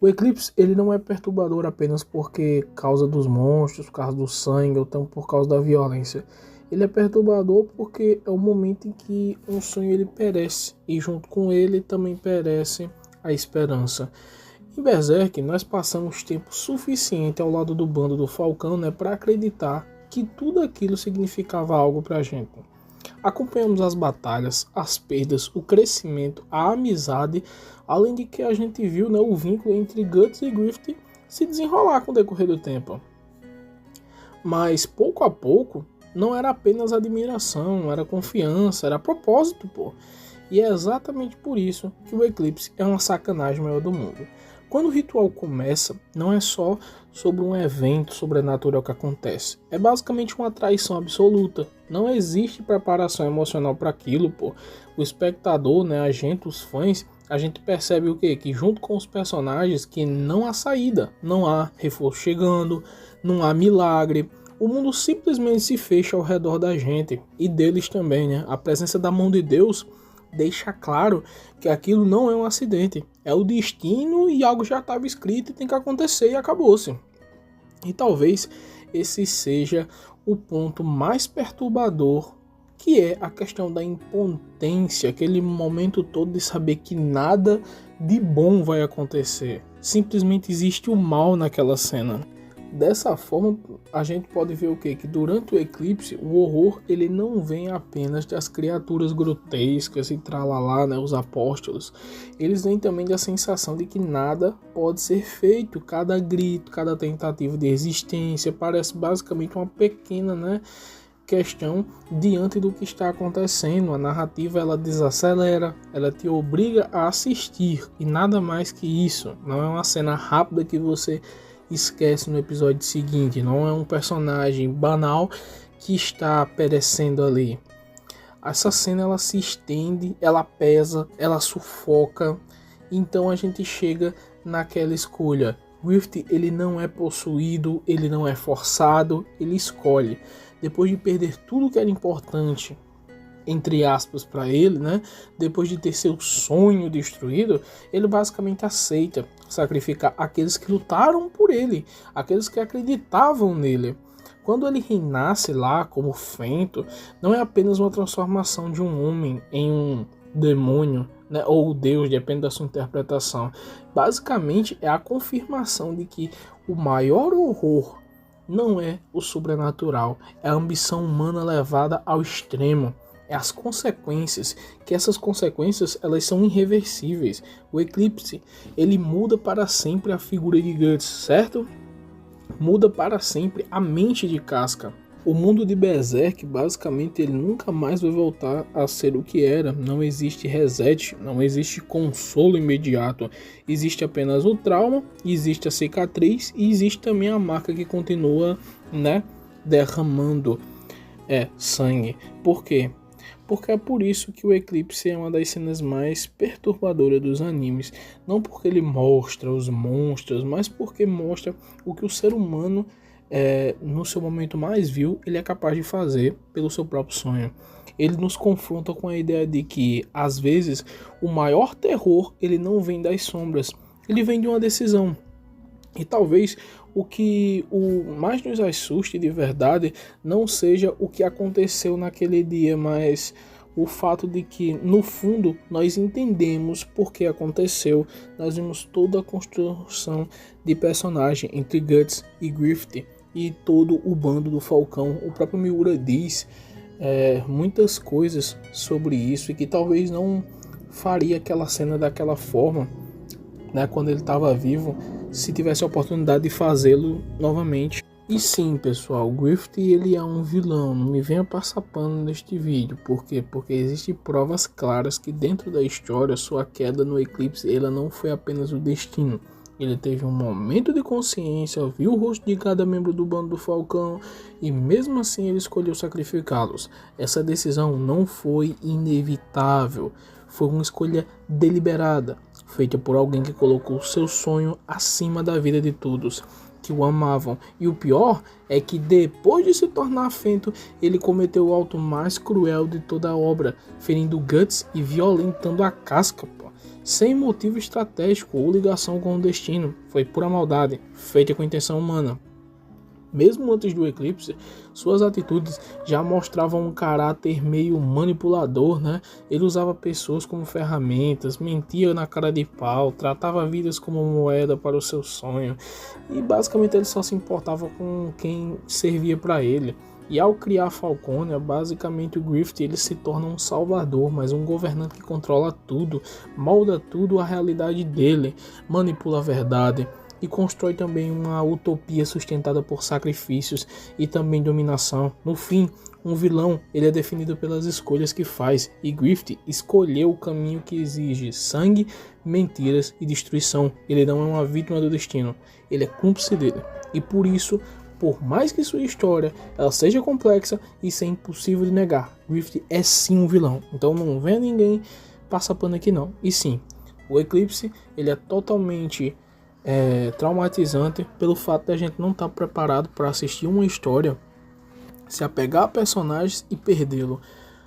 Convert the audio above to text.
O eclipse ele não é perturbador apenas porque causa dos monstros, por causa do sangue ou então por causa da violência. Ele é perturbador porque é o momento em que um sonho ele perece e junto com ele também perece a esperança. Em Berserk nós passamos tempo suficiente ao lado do bando do Falcão, né, para acreditar que tudo aquilo significava algo para a gente. Acompanhamos as batalhas, as perdas, o crescimento, a amizade, além de que a gente viu, né, o vínculo entre Guts e Griffith se desenrolar com o decorrer do tempo. Mas pouco a pouco não era apenas admiração, era confiança, era propósito, pô. E é exatamente por isso que o eclipse é uma sacanagem maior do mundo. Quando o ritual começa, não é só sobre um evento sobrenatural que acontece. É basicamente uma traição absoluta. Não existe preparação emocional para aquilo, pô. O espectador, né, a gente, os fãs, a gente percebe o quê? Que junto com os personagens que não há saída, não há reforço chegando, não há milagre. O mundo simplesmente se fecha ao redor da gente e deles também, né? A presença da mão de Deus deixa claro que aquilo não é um acidente, é o destino e algo já estava escrito e tem que acontecer e acabou-se. E talvez esse seja o ponto mais perturbador, que é a questão da impotência, aquele momento todo de saber que nada de bom vai acontecer. Simplesmente existe o mal naquela cena. Dessa forma, a gente pode ver o quê? Que durante o eclipse, o horror ele não vem apenas das criaturas grotescas e tralalá, né, os apóstolos. Eles vêm também da sensação de que nada pode ser feito. Cada grito, cada tentativa de resistência parece basicamente uma pequena, né, questão diante do que está acontecendo. A narrativa ela desacelera, ela te obriga a assistir e nada mais que isso. Não é uma cena rápida que você esquece no episódio seguinte, não é um personagem banal que está perecendo ali. Essa cena ela se estende, ela pesa, ela sufoca, então a gente chega naquela escolha. Griffith ele não é possuído, ele não é forçado, ele escolhe. Depois de perder tudo que era importante, entre aspas, para ele, né? Depois de ter seu sonho destruído, ele basicamente aceita sacrificar aqueles que lutaram por ele, aqueles que acreditavam nele. Quando ele renasce lá como Fento, não é apenas uma transformação de um homem em um demônio, né? Ou Deus, depende da sua interpretação. Basicamente é a confirmação de que o maior horror não é o sobrenatural, é a ambição humana levada ao extremo. É as consequências, que essas consequências elas são irreversíveis. O eclipse ele muda para sempre a figura de Guts, certo? Muda para sempre a mente de Casca. O mundo de Berserk basicamente ele nunca mais vai voltar a ser o que era. Não existe reset, não existe consolo imediato. Existe apenas o trauma, existe a cicatriz e existe também a marca que continua, né, derramando sangue. Por quê? Porque é por isso que o eclipse é uma das cenas mais perturbadoras dos animes. Não porque ele mostra os monstros, mas porque mostra o que o ser humano, no seu momento mais vil, ele é capaz de fazer pelo seu próprio sonho. Ele nos confronta com a ideia de que, às vezes, o maior terror ele não vem das sombras, ele vem de uma decisão. E talvez o que mais nos assuste de verdade não seja o que aconteceu naquele dia, mas o fato de que, no fundo, nós entendemos por que aconteceu. Nós vimos toda a construção de personagem entre Guts e Griffith e todo o bando do Falcão. O próprio Miura diz muitas coisas sobre isso e que talvez não faria aquela cena daquela forma, né, quando ele estava vivo, se tivesse a oportunidade de fazê-lo novamente. E sim, pessoal, Griffith ele é um vilão, não me venha passar pano neste vídeo. Por quê? Porque existem provas claras que dentro da história sua queda no eclipse ela não foi apenas o destino. Ele teve um momento de consciência, viu o rosto de cada membro do bando do Falcão e mesmo assim ele escolheu sacrificá-los. Essa decisão não foi inevitável, foi uma escolha deliberada, feita por alguém que colocou seu sonho acima da vida de todos que o amavam. E o pior é que depois de se tornar Fento, ele cometeu o ato mais cruel de toda a obra, ferindo Guts e violentando a Casca. sem motivo estratégico ou ligação com o destino. Foi pura maldade, feita com intenção humana. Mesmo antes do eclipse, suas atitudes já mostravam um caráter meio manipulador, né? Ele usava pessoas como ferramentas, mentia na cara de pau, tratava vidas como moeda para o seu sonho e basicamente ele só se importava com quem servia para ele. E ao criar Falconia, basicamente o Griffith ele se torna um salvador, mas um governante que controla tudo, molda tudo à realidade dele, manipula a verdade e constrói também uma utopia sustentada por sacrifícios e também dominação. No fim, um vilão ele é definido pelas escolhas que faz, e Griffith escolheu o caminho que exige sangue, mentiras e destruição. Ele não é uma vítima do destino, ele é cúmplice dele. E por isso, por mais que sua história ela seja complexa e seja impossível de negar, Griffith é sim um vilão. Então não venha ninguém passar pano aqui não. E sim, o Eclipse ele é totalmente traumatizante pelo fato de a gente não estar preparado para assistir uma história, se apegar a personagens e perdê-lo.